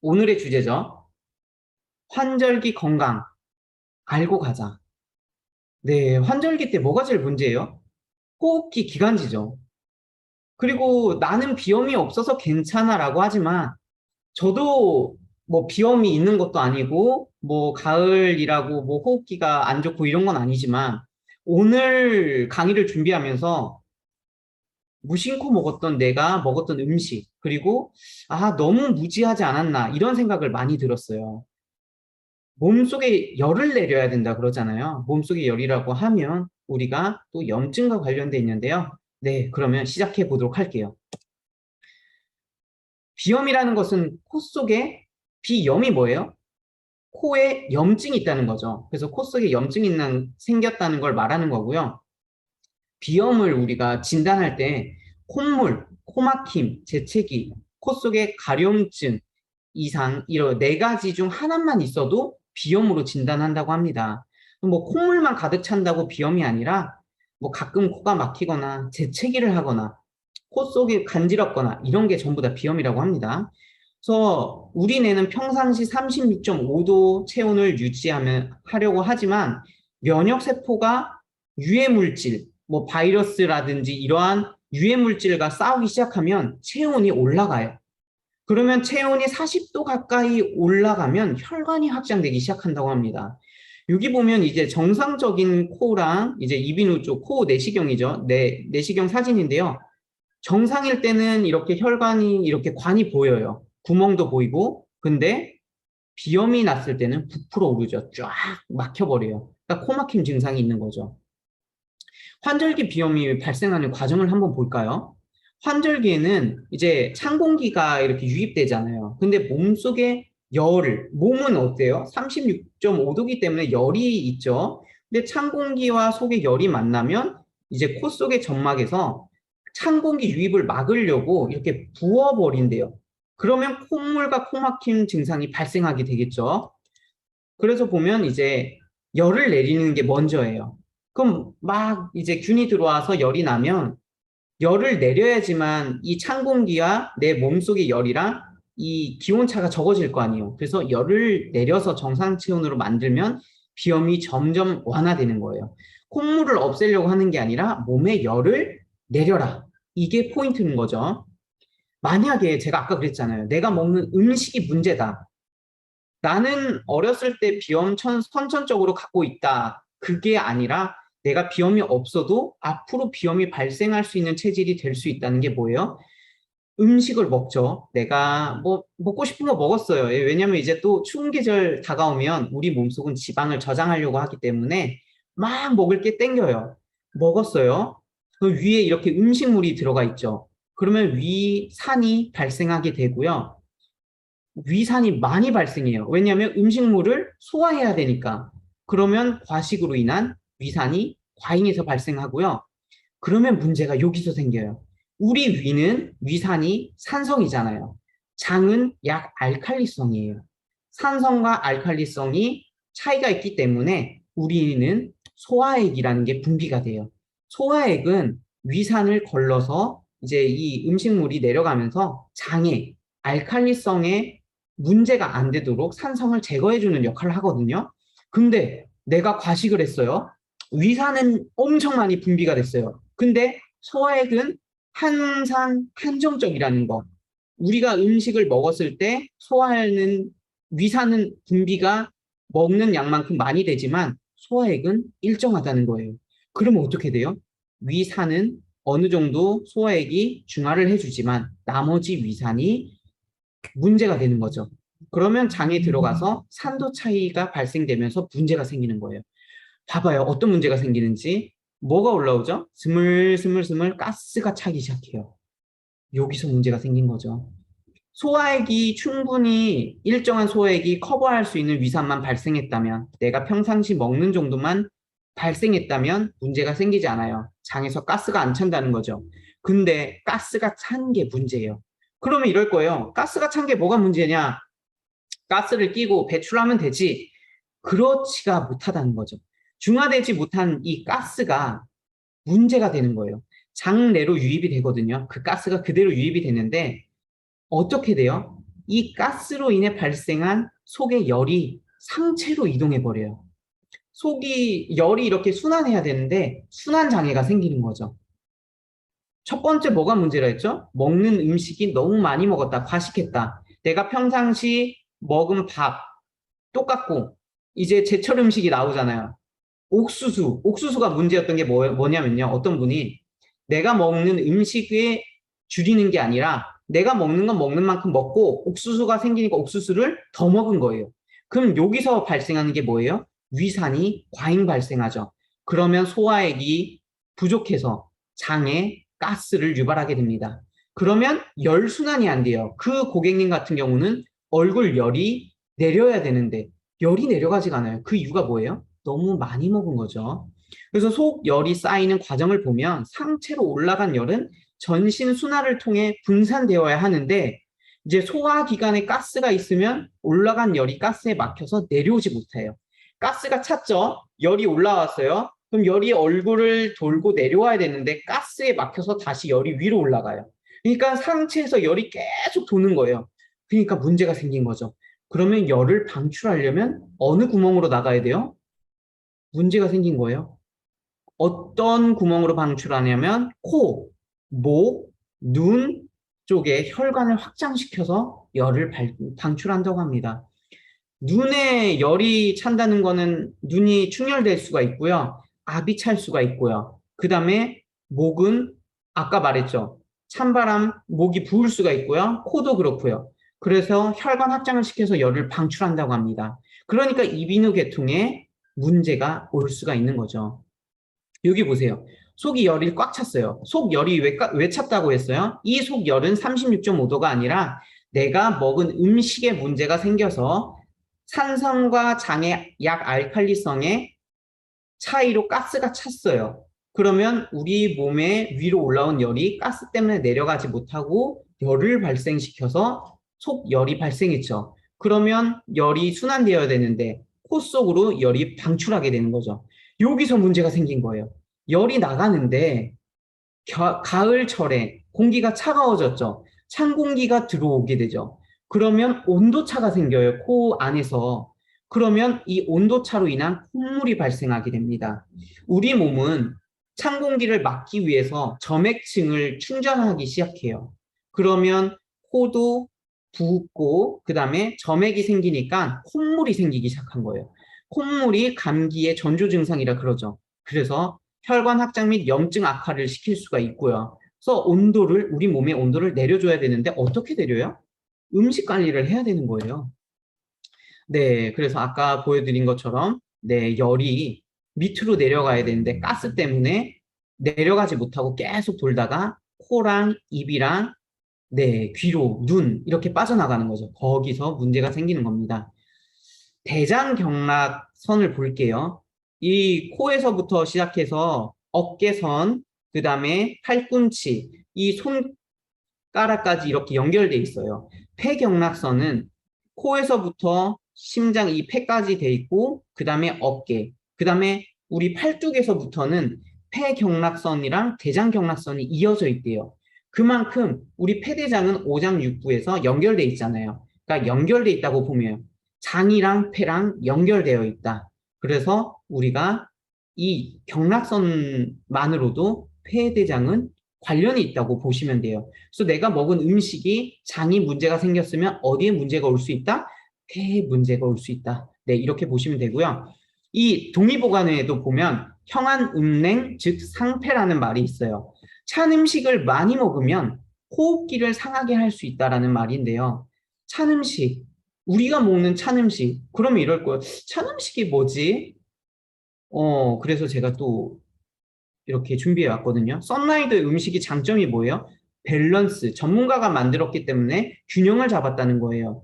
오늘의 주제죠. 환절기 건강 알고 가자. 네, 환절기 때 뭐가 제일 문제예요? 호흡기 기관지죠. 그리고 나는 비염이 없어서 괜찮아라고 하지만 저도 뭐 비염이 있는 것도 아니고 뭐 가을이라고 뭐 호흡기가 안 좋고 이런 건 아니지만 오늘 강의를 준비하면서 무심코 먹었던 내가 먹었던 음식 그리고 너무 무지하지 않았나 이런 생각을 많이 들었어요. 몸속에 열을 내려야 된다 그러잖아요. 몸속에 열이라고 하면 우리가 또 염증과 관련돼 있는데요. 네, 그러면 시작해 보도록 할게요. 비염이라는 것은 코 속에 비염이 뭐예요? 코에 염증이 있다는 거죠. 그래서 코 속에 염증이 생겼다는 걸 말하는 거고요. 비염을 우리가 진단할 때 콧물, 코막힘, 재채기, 코 속에 가려움증 이상 이런 네 가지 중 하나만 있어도 비염으로 진단한다고 합니다. 뭐 콧물만 가득 찬다고 비염이 아니라 뭐 가끔 코가 막히거나 재채기를 하거나 코 속이 간지럽거나 이런 게 전부 다 비염이라고 합니다. 그래서 우리 뇌는 평상시 36.5도 체온을 하려고 하지만 면역 세포가 유해 물질, 뭐 바이러스라든지 이러한 유해 물질과 싸우기 시작하면 체온이 올라가요. 그러면 체온이 40도 가까이 올라가면 혈관이 확장되기 시작한다고 합니다. 여기 보면 이제 정상적인 코랑 이제 이비인후 쪽 코 내시경이죠. 내시경 사진인데요. 정상일 때는 이렇게 혈관이 이렇게 관이 보여요. 구멍도 보이고. 근데 비염이 났을 때는 부풀어 오르죠. 쫙 막혀버려요. 그러니까 코막힘 증상이 있는 거죠. 환절기 비염이 발생하는 과정을 한번 볼까요? 환절기에는 이제 찬 공기가 이렇게 유입되잖아요. 근데 몸속에 몸은 어때요? 36.5도기 때문에 열이 있죠. 근데 찬 공기와 속에 열이 만나면 이제 코 속의 점막에서 찬 공기 유입을 막으려고 이렇게 부어버린대요. 그러면 콧물과 코막힘 증상이 발생하게 되겠죠. 그래서 보면 이제 열을 내리는 게 먼저예요. 그럼 막 이제 균이 들어와서 열이 나면 열을 내려야지만 이 찬 공기와 내 몸속의 열이랑 이 기온차가 적어질 거 아니에요. 그래서 열을 내려서 정상 체온으로 만들면 비염이 점점 완화되는 거예요. 콧물을 없애려고 하는 게 아니라 몸의 열을 내려라. 이게 포인트인 거죠. 만약에 제가 아까 그랬잖아요. 내가 먹는 음식이 문제다. 나는 어렸을 때 비염 선천적으로 갖고 있다. 그게 아니라 내가 비염이 없어도 앞으로 비염이 발생할 수 있는 체질이 될 수 있다는 게 뭐예요? 음식을 먹죠. 내가 뭐 먹고 싶은 거 먹었어요. 왜냐면 이제 또 추운 계절 다가오면 우리 몸속은 지방을 저장하려고 하기 때문에 막 먹을 게 땡겨요. 먹었어요. 그 위에 이렇게 음식물이 들어가 있죠. 그러면 위산이 발생하게 되고요. 위산이 많이 발생해요. 왜냐하면 음식물을 소화해야 되니까. 그러면 과식으로 인한 위산이 과잉해서 발생하고요. 그러면 문제가 여기서 생겨요. 우리 위는 위산이 산성이잖아요. 장은 약 알칼리성이에요. 산성과 알칼리성이 차이가 있기 때문에 우리는 소화액이라는 게 분비가 돼요. 소화액은 위산을 걸러서 이제 이 음식물이 내려가면서 장에 알칼리성에 문제가 안 되도록 산성을 제거해주는 역할을 하거든요. 근데 내가 과식을 했어요. 위산은 엄청 많이 분비가 됐어요. 근데 소화액은 항상 한정적이라는 거. 우리가 음식을 먹었을 때 소화하는 위산은 분비가 먹는 양만큼 많이 되지만 소화액은 일정하다는 거예요. 그러면 어떻게 돼요? 위산은 어느 정도 소화액이 중화를 해주지만 나머지 위산이 문제가 되는 거죠. 그러면 장에 들어가서 산도 차이가 발생되면서 문제가 생기는 거예요. 봐봐요. 어떤 문제가 생기는지. 뭐가 올라오죠? 스물스물스물 가스가 차기 시작해요. 여기서 문제가 생긴 거죠. 소화액이 충분히 일정한 소화액이 커버할 수 있는 위산만 발생했다면, 내가 평상시 먹는 정도만 발생했다면 문제가 생기지 않아요. 장에서 가스가 안 찬다는 거죠. 근데 가스가 찬 게 문제예요. 그러면 이럴 거예요. 가스가 찬 게 뭐가 문제냐? 가스를 끼고 배출하면 되지. 그렇지가 못하다는 거죠. 중화되지 못한 이 가스가 문제가 되는 거예요. 장내로 유입이 되거든요. 그 가스가 그대로 유입이 되는데 어떻게 돼요? 이 가스로 인해 발생한 속의 열이 상체로 이동해 버려요. 속이 열이 이렇게 순환해야 되는데 순환 장애가 생기는 거죠. 첫 번째 뭐가 문제라 했죠? 먹는 음식이 너무 많이 먹었다, 과식했다. 내가 평상시 먹은 밥 똑같고 이제 제철 음식이 나오잖아요. 옥수수가 문제였던 게 뭐냐면요. 어떤 분이 내가 먹는 음식에 줄이는 게 아니라 내가 먹는 건 먹는 만큼 먹고 옥수수가 생기니까 옥수수를 더 먹은 거예요. 그럼 여기서 발생하는 게 뭐예요? 위산이 과잉 발생하죠. 그러면 소화액이 부족해서 장에 가스를 유발하게 됩니다. 그러면 열순환이 안 돼요. 그 고객님 같은 경우는 얼굴 열이 내려야 되는데 열이 내려가지가 않아요. 그 이유가 뭐예요? 너무 많이 먹은 거죠. 그래서 속열이 쌓이는 과정을 보면 상체로 올라간 열은 전신 순환을 통해 분산되어야 하는데 이제 소화기관에 가스가 있으면 올라간 열이 가스에 막혀서 내려오지 못해요. 가스가 찼죠? 열이 올라왔어요. 그럼 열이 얼굴을 돌고 내려와야 되는데 가스에 막혀서 다시 열이 위로 올라가요. 그러니까 상체에서 열이 계속 도는 거예요. 그러니까 문제가 생긴 거죠. 그러면 열을 방출하려면 어느 구멍으로 나가야 돼요? 문제가 생긴 거예요. 어떤 구멍으로 방출하냐면 코, 목, 눈 쪽에 혈관을 확장시켜서 열을 방출한다고 합니다. 눈에 열이 찬다는 거는 눈이 충혈될 수가 있고요. 압이 찰 수가 있고요. 그 다음에 목은 아까 말했죠. 찬바람, 목이 부을 수가 있고요. 코도 그렇고요. 그래서 혈관 확장을 시켜서 열을 방출한다고 합니다. 그러니까 이비인후 계통에 문제가 올 수가 있는 거죠. 여기 보세요. 속이 열이 꽉 찼어요. 속열이 왜 찼다고 했어요? 이 속열은 36.5도가 아니라 내가 먹은 음식에 문제가 생겨서 산성과 장의 약 알칼리성의 차이로 가스가 찼어요. 그러면 우리 몸에 위로 올라온 열이 가스 때문에 내려가지 못하고 열을 발생시켜서 속열이 발생했죠. 그러면 열이 순환되어야 되는데 코 속으로 열이 방출하게 되는 거죠. 여기서 문제가 생긴 거예요. 열이 나가는데 가을철에 공기가 차가워졌죠. 찬 공기가 들어오게 되죠. 그러면 온도차가 생겨요. 코 안에서. 그러면 이 온도차로 인한 콧물이 발생하게 됩니다. 우리 몸은 찬 공기를 막기 위해서 점액층을 충전하기 시작해요. 그러면 코도 붓고 그다음에 점액이 생기니까 콧물이 생기기 시작한 거예요. 콧물이 감기의 전조 증상이라 그러죠. 그래서 혈관 확장 및 염증 악화를 시킬 수가 있고요. 그래서 우리 몸의 온도를 내려줘야 되는데 어떻게 내려요? 음식 관리를 해야 되는 거예요. 네, 그래서 아까 보여드린 것처럼 네, 열이 밑으로 내려가야 되는데 가스 때문에 내려가지 못하고 계속 돌다가 코랑 입이랑 네, 귀로, 눈 이렇게 빠져나가는 거죠. 거기서 문제가 생기는 겁니다. 대장경락선을 볼게요. 이 코에서부터 시작해서 어깨선, 그 다음에 팔꿈치, 이 손가락까지 이렇게 연결돼 있어요. 폐경락선은 코에서부터 심장 이 폐까지 돼 있고, 그 다음에 어깨, 그 다음에 우리 팔뚝에서부터는 폐경락선이랑 대장경락선이 이어져 있대요. 그만큼 우리 폐대장은 오장육부에서 연결돼 있잖아요. 그러니까 연결돼 있다고 보면 장이랑 폐랑 연결되어 있다. 그래서 우리가 이 경락선만으로도 폐대장은 관련이 있다고 보시면 돼요. 그래서 내가 먹은 음식이 장이 문제가 생겼으면 어디에 문제가 올 수 있다? 폐에 문제가 올 수 있다. 네, 이렇게 보시면 되고요. 이 동의보감에도 보면 형한음냉, 즉 상폐라는 말이 있어요. 찬 음식을 많이 먹으면 호흡기를 상하게 할 수 있다라는 말인데요. 찬 음식, 우리가 먹는 찬 음식, 그러면 이럴 거예요. 찬 음식이 뭐지? 그래서 제가 또 이렇게 준비해 왔거든요. 썬라이드 음식이 장점이 뭐예요? 밸런스, 전문가가 만들었기 때문에 균형을 잡았다는 거예요.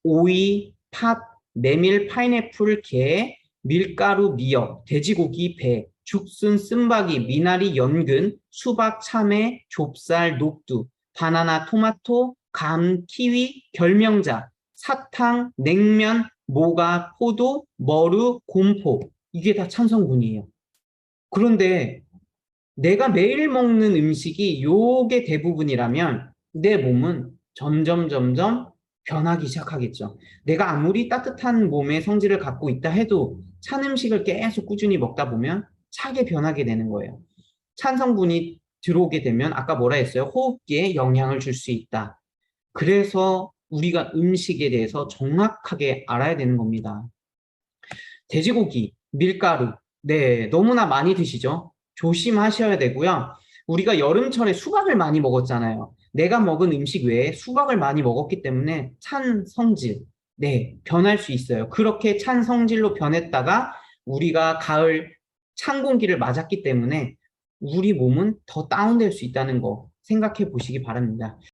오이, 팥, 메밀, 파인애플, 게, 밀가루, 미역, 돼지고기, 배, 죽순, 쓴바기, 미나리, 연근, 수박, 참외, 좁쌀, 녹두, 바나나, 토마토, 감, 키위, 결명자, 사탕, 냉면, 모가, 포도, 머루, 곰포. 이게 다 찬성군이에요. 그런데 내가 매일 먹는 음식이 요게 대부분이라면 내 몸은 점점 변하기 시작하겠죠. 내가 아무리 따뜻한 몸의 성질을 갖고 있다 해도 찬 음식을 계속 꾸준히 먹다 보면 차게 변하게 되는 거예요. 찬 성분이 들어오게 되면 아까 뭐라 했어요? 호흡기에 영향을 줄 수 있다. 그래서 우리가 음식에 대해서 정확하게 알아야 되는 겁니다. 돼지고기, 밀가루, 네, 너무나 많이 드시죠? 조심하셔야 되고요. 우리가 여름철에 수박을 많이 먹었잖아요. 내가 먹은 음식 외에 수박을 많이 먹었기 때문에 찬 성질, 네, 변할 수 있어요. 그렇게 찬 성질로 변했다가 우리가 가을 찬 공기를 맞았기 때문에 우리 몸은 더 다운될 수 있다는 거 생각해 보시기 바랍니다.